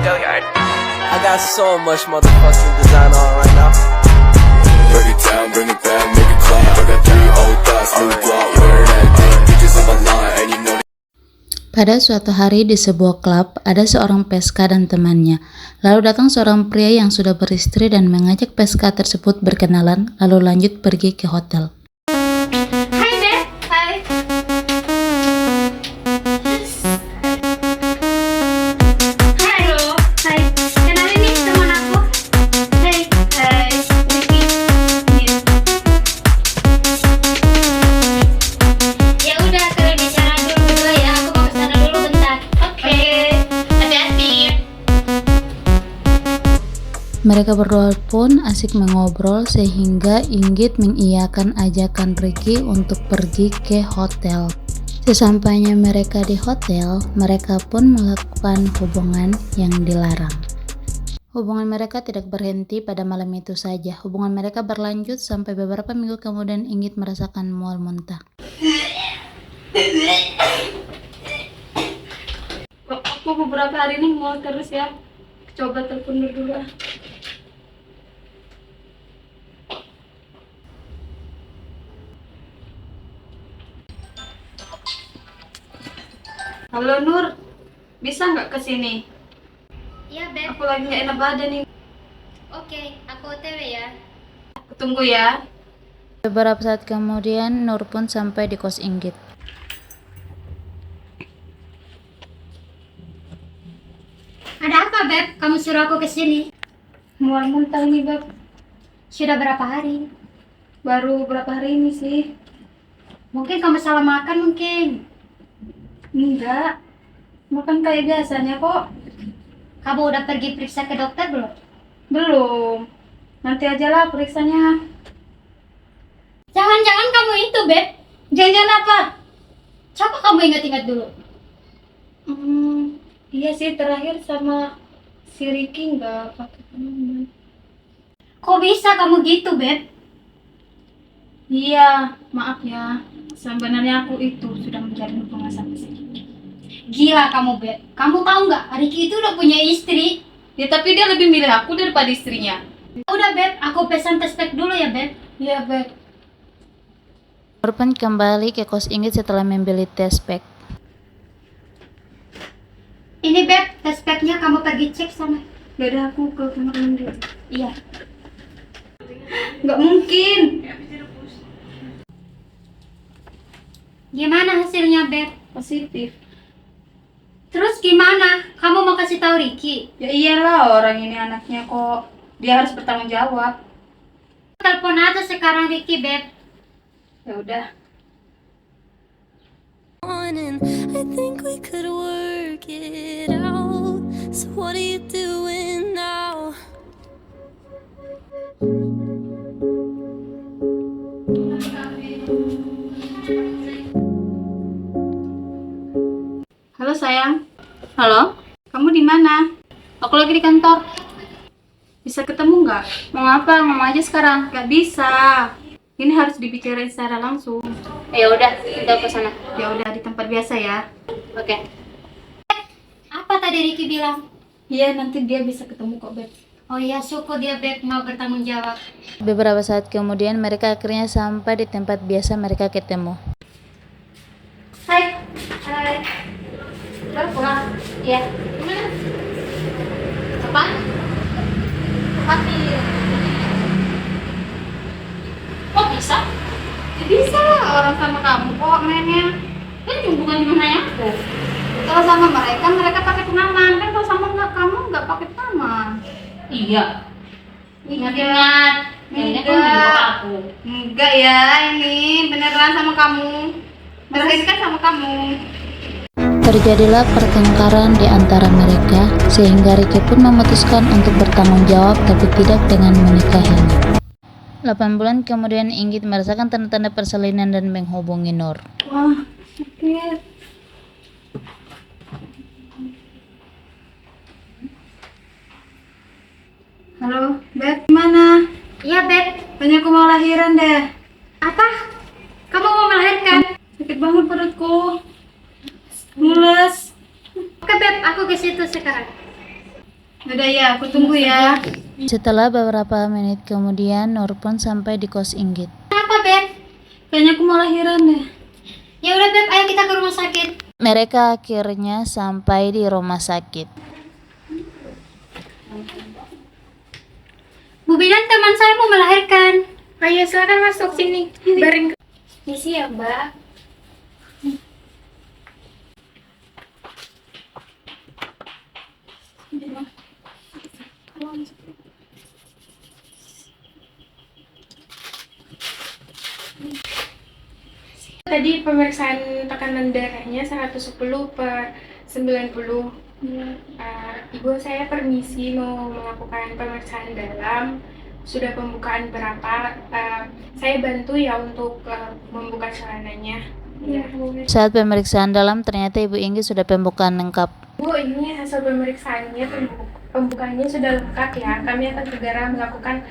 I got so much motherfucking design on right now. Break it down, bring it back, make it clap. I got 3 old thoughts, new block, wear that thing. Bitches on my line, and you know. Pada suatu hari di sebuah klub, ada seorang Peska dan temannya. Lalu datang seorang pria yang sudah beristri dan mengajak Peska tersebut berkenalan, lalu lanjut pergi ke hotel. Hai Beb, hai. Halo, hai. Kenalin nih teman aku. Hai, hai. Ricky. Ya udah, kalian bicara dulu berdua ya. Aku mau kesana dulu bentar. Oke. Hati-hati. Mereka berdua pun asik mengobrol sehingga Inggit mengiyakan ajakan Ricky untuk pergi ke hotel. Sesampainya mereka di hotel, mereka pun melakukan hubungan yang dilarang. Hubungan mereka tidak berhenti pada malam itu saja. Hubungan mereka berlanjut sampai beberapa minggu kemudian Inggit merasakan mual muntah. Aku beberapa hari ini mau terus ya. Coba telepon dulu. Halo Nur, bisa nggak kesini? Iya, Beb. Aku lagi nggak enak badan nih. Oke, aku OTW ya. Aku tunggu ya. Beberapa saat kemudian Nur pun sampai di kos Inggit. Ada apa, Beb? Kamu suruh aku kesini. Mual muntah nih Beb. Sudah berapa hari? Baru berapa hari ini sih? Mungkin kamu salah makan mungkin. Enggak. Makan kayak biasanya kok. Kamu udah pergi periksa ke dokter belum? Belum. Nanti aja lah periksanya. Jangan-jangan kamu itu, Beb. Jangan apa? Coba kamu ingat-ingat dulu. Iya sih terakhir sama si Ricky nggak pakai pengaman. Kok bisa kamu gitu, Beb? Iya, maaf ya. Sebenarnya aku itu sudah menjalin hubungan sama si Ricky. Gila kamu, Beb. Kamu tahu nggak, Ricky itu udah punya istri. Ya tapi dia lebih milih aku daripada istrinya. Udah, Beb. Aku pesan test pack dulu ya, Beb. Iya, Beb. Nur pun kembali ke kos Inggit setelah membeli test pack. Ini, Beb. Test packnya kamu pergi cek sana. Yaudah aku ke kamar mandi. Iya. Nggak mungkin. Gimana hasilnya, Beb? Positif. Terus gimana? Kamu mau kasih tahu Ricky? Ya iyalah, orang ini anaknya kok. Dia harus bertanggung jawab. Telepon aja sekarang Ricky, Beb. Ya udah. And I think we could work it out. So what are you doing now? Halo sayang. Halo. Kamu di mana? Aku lagi di kantor. Bisa ketemu nggak? Mau apa? Ngomong aja sekarang. Nggak bisa. Ini harus dibicarain secara langsung. Ya udah, kita ke sana. Ya udah di tempat biasa ya. Oke. Apa tadi Ricky bilang? Iya nanti dia bisa ketemu kok Beb. Oh iya, syukur dia, Beb, mau bertanggung jawab. Beberapa saat kemudian mereka akhirnya sampai di tempat biasa mereka ketemu. Hai. Hai. Baru pulang. Iya. Gimana? Apa? Tapi Kok bisa? ya bisa lah orang sama kamu kok mainnya. Kan bukan cuma nanya aku. Kalau sama mereka pakai pengaman. Kan kalau sama kamu nggak pakai pengaman. Iya. Ingat-ingat. Ini kan Enggak. aku. Enggak ya, ini beneran sama kamu. Terakhir kan sama kamu. Terjadilah pertengkaran di antara mereka sehingga Ricky pun memutuskan untuk bertanggung jawab tapi tidak dengan menikahinya. 8 bulan kemudian Inggit merasakan tanda-tanda persalinan dan menghubungi Nur. Wah, sakit. Halo, Beb, gimana? Iya, Beb. Banyak aku mau lahiran deh. Apa? Kamu mau melahirkan? Sakit banget perutku. Mules. Oke, Beb, aku ke situ sekarang. Udah ya, aku tunggu ya. Setelah beberapa menit kemudian, Nur pun sampai di kos Inggit. Apa, Beb? Kayaknya aku mau lahiran deh. Ya udah, Beb, ayo kita ke rumah sakit. Mereka akhirnya sampai di rumah sakit. Bu Bidan, teman saya mau melahirkan. Ayo silakan masuk sini. Baring. Misi ya, Mbak. Tadi pemeriksaan tekanan darahnya 110 per 90. Ibu, saya permisi mau melakukan pemeriksaan dalam. Sudah pembukaan berapa? Saya bantu ya untuk membuka celananya. Ya. Saat pemeriksaan dalam, ternyata Ibu Inggit sudah pembukaan lengkap. Bu, ini hasil pemeriksaannya, pembukaannya sudah lengkap ya. Kami akan segera melakukan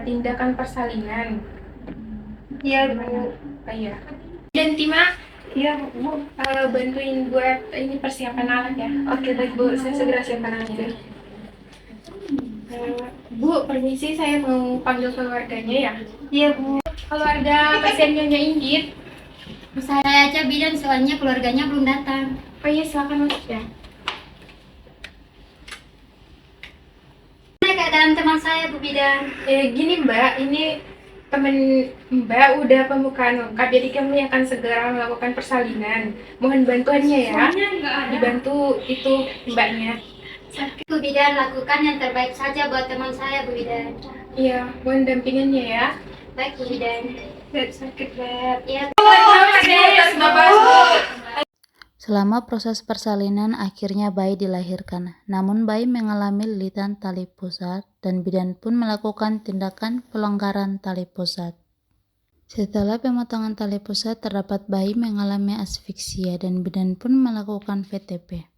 tindakan persalinan. Iya, Bu. Iya. Dan Tima, iya Bu, bantuin buat ini persiapan alat ya. Oke baik Bu, saya segera siapkan alatnya. Bu, permisi saya mau panggil keluarganya ya. Iya Bu. Keluarga pasien Nyonya Inggit. Saya aja Bidan, soalnya keluarganya belum datang. Oh iya, silakan masuk ya. Gimana keadaan teman saya, Bu Bidan? Gini Mbak, ini temen Mbak udah pembukaan lengkap, jadi kami akan segera melakukan persalinan. Mohon bantuannya ya. Dibantu itu Mbaknya. Bu Bidan, lakukan yang terbaik saja buat teman saya, Bu Bidan. Iya, mohon dampingannya ya. Baik, Bu Bidan. Beb, sakit Beb. Iya. Selama proses persalinan, akhirnya bayi dilahirkan. Namun bayi mengalami lilitan tali pusat dan bidan pun melakukan tindakan pelonggaran tali pusat. Setelah pemotongan tali pusat, terdapat bayi mengalami asfiksia dan bidan pun melakukan VTP.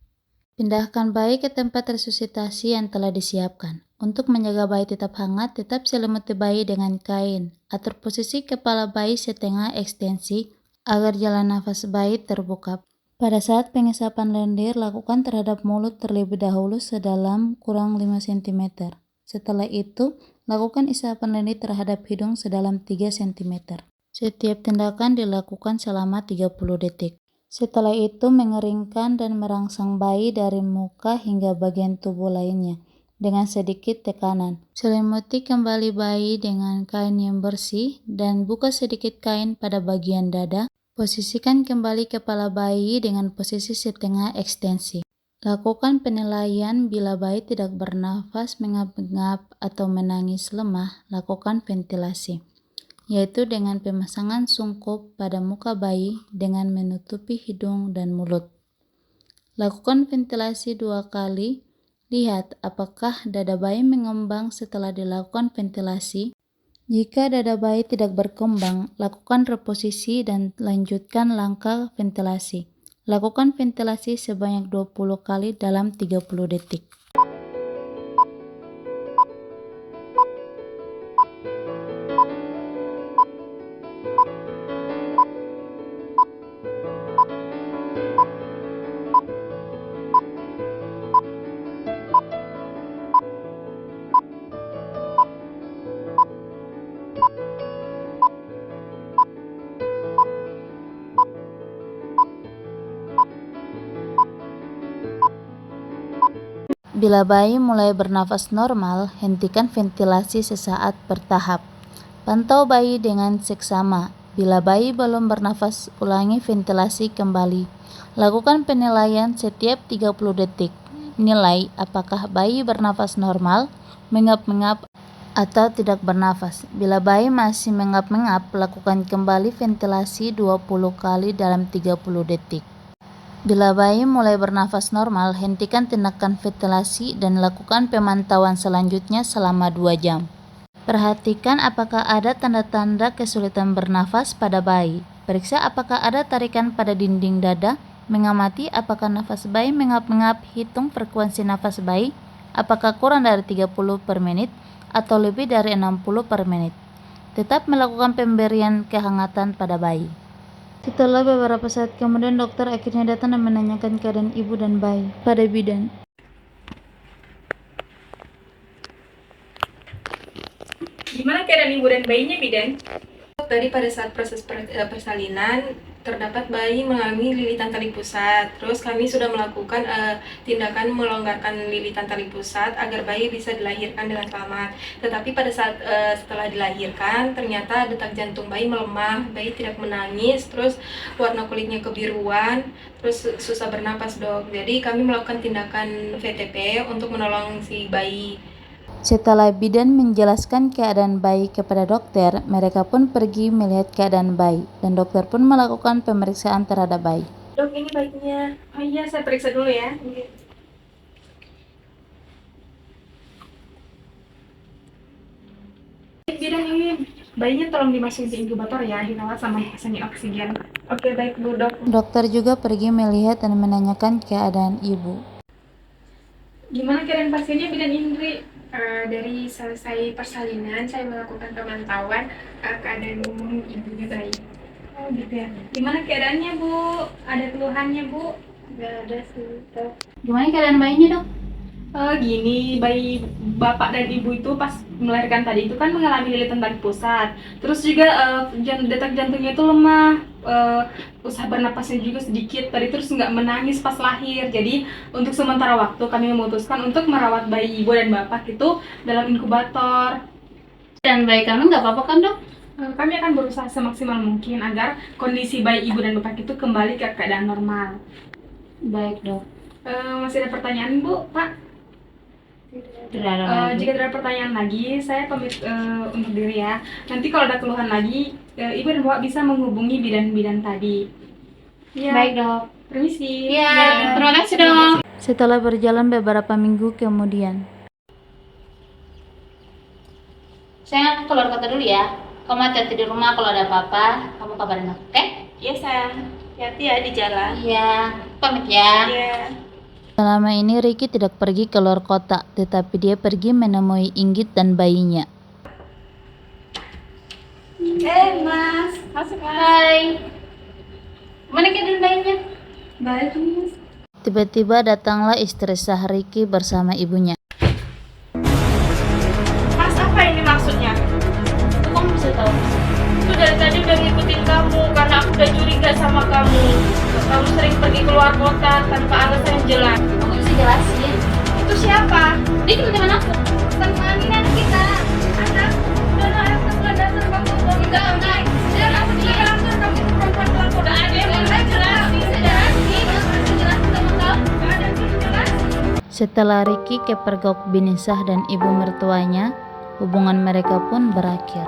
Pindahkan bayi ke tempat resusitasi yang telah disiapkan. Untuk menjaga bayi tetap hangat, tetap selimuti bayi dengan kain. Atur posisi kepala bayi setengah ekstensi agar jalan nafas bayi terbuka. Pada saat pengesapan lendir, lakukan terhadap mulut terlebih dahulu sedalam kurang 5 cm. Setelah itu, lakukan isapan lendir terhadap hidung sedalam 3 cm. Setiap tindakan dilakukan selama 30 detik. Setelah itu, mengeringkan dan merangsang bayi dari muka hingga bagian tubuh lainnya dengan sedikit tekanan. Selimuti kembali bayi dengan kain yang bersih dan buka sedikit kain pada bagian dada. Posisikan kembali kepala bayi dengan posisi setengah ekstensi. Lakukan penilaian bila bayi tidak bernafas, mengap-ngap, atau menangis lemah. Lakukan ventilasi, yaitu dengan pemasangan sungkup pada muka bayi dengan menutupi hidung dan mulut. Lakukan ventilasi 2 kali. Lihat apakah dada bayi mengembang setelah dilakukan ventilasi. Jika dada bayi tidak berkembang, lakukan reposisi dan lanjutkan langkah ventilasi. Lakukan ventilasi sebanyak 20 kali dalam 30 detik. Bila bayi mulai bernafas normal, hentikan ventilasi sesaat bertahap. Pantau bayi dengan seksama. Bila bayi belum bernafas, ulangi ventilasi kembali. Lakukan penilaian setiap 30 detik. Nilai apakah bayi bernafas normal, mengap-ngap, atau tidak bernafas. Bila bayi masih mengap-ngap, lakukan kembali ventilasi 20 kali dalam 30 detik. Bila bayi mulai bernafas normal, hentikan tindakan ventilasi dan lakukan pemantauan selanjutnya selama 2 jam. Perhatikan apakah ada tanda-tanda kesulitan bernafas pada bayi. Periksa apakah ada tarikan pada dinding dada. Mengamati apakah nafas bayi mengap-ngap. Hitung frekuensi nafas bayi. Apakah kurang dari 30 per menit atau lebih dari 60 per menit. Tetap melakukan pemberian kehangatan pada bayi. Setelah beberapa saat kemudian, dokter akhirnya datang dan menanyakan keadaan ibu dan bayi pada bidan. Gimana keadaan ibu dan bayinya, Bidan? Tadi pada saat proses persalinan terdapat bayi mengalami lilitan tali pusat. Terus kami sudah melakukan tindakan melonggarkan lilitan tali pusat agar bayi bisa dilahirkan dengan selamat. Tetapi pada saat setelah dilahirkan ternyata detak jantung bayi melemah, bayi tidak menangis, terus warna kulitnya kebiruan, terus susah bernapas, Dok. Jadi kami melakukan tindakan VTP untuk menolong si bayi. Setelah bidan menjelaskan keadaan bayi kepada dokter, mereka pun pergi melihat keadaan bayi dan dokter pun melakukan pemeriksaan terhadap bayi. Dok, ini bayinya. Oh iya, saya periksa dulu ya. Bidan, ini bayinya tolong dimasukin ke inkubator ya, dirawat sama pasangin oksigen. Oke, baik Bu, Dok. Dokter juga pergi melihat dan menanyakan keadaan ibu. Gimana keadaan pasiennya, Bidan Indri? Dari selesai persalinan, saya melakukan pemantauan keadaan umum ibunya bayi. Oh gitu ya. Gimana keadaannya, Bu? Ada keluhannya, Bu? Nggak ada sih, Dok. Gimana keadaan bayinya, Dok? Gini, bayi bapak dan ibu itu pas melahirkan tadi itu kan mengalami lilitan tali pusat. Terus juga detak jantungnya itu lemah, usaha bernapasnya juga sedikit. Tadi terus nggak menangis pas lahir. Jadi untuk sementara waktu kami memutuskan untuk merawat bayi ibu dan bapak itu dalam inkubator. Dan bayi kami nggak apa-apa kan, Dok? Kami akan berusaha semaksimal mungkin agar kondisi bayi ibu dan bapak itu kembali ke keadaan normal. Baik, Dok. Masih ada pertanyaan, Bu, Pak? Tidak ada lagi. Jika tidak ada pertanyaan lagi, saya pamit untuk diri ya. Nanti kalau ada keluhan lagi, ibu dan bapak bisa menghubungi bidan-bidan tadi. Ya. Baik, Dok. Permisi. Iya, terima kasih, Dok. Setelah berjalan beberapa minggu kemudian, Sayang, aku keluar kota dulu ya. Kamu hati-hati di rumah, kalau ada apa-apa, kamu kabarin aku, oke? Iya, sayang. Hati-hati ya di jalan. Iya, pamit ya. Iya. selama ini Ricky tidak pergi keluar kota, tetapi dia pergi menemui Inggit dan bayinya. Mas. Masuk, Mas. Hai. Mana keadaan bayinya? Baik, Mas. Tiba-tiba datanglah istri sah Ricky bersama ibunya. Mas, apa ini maksudnya? Kok kamu bisa tahu? Aku dari tadi udah ngikutin kamu karena aku udah curiga sama kamu. Kamu sering pergi keluar kota tanpa alasan yang jelas. Aku bisa jelasin. Itu siapa? Dia teman-teman aku. Teman ini anak kita. Anak. Dan anak sekolah dasar kamu. Enggak. Dan aku juga dasar kamu perempuan pelakor. Udah ada yang udah jelas. Bisa jelasin. Bisa jelasin sama kamu. Gak ada yang bisa jelasin. Setelah Ricky kepergok Binisah dan ibu mertuanya, hubungan mereka pun berakhir.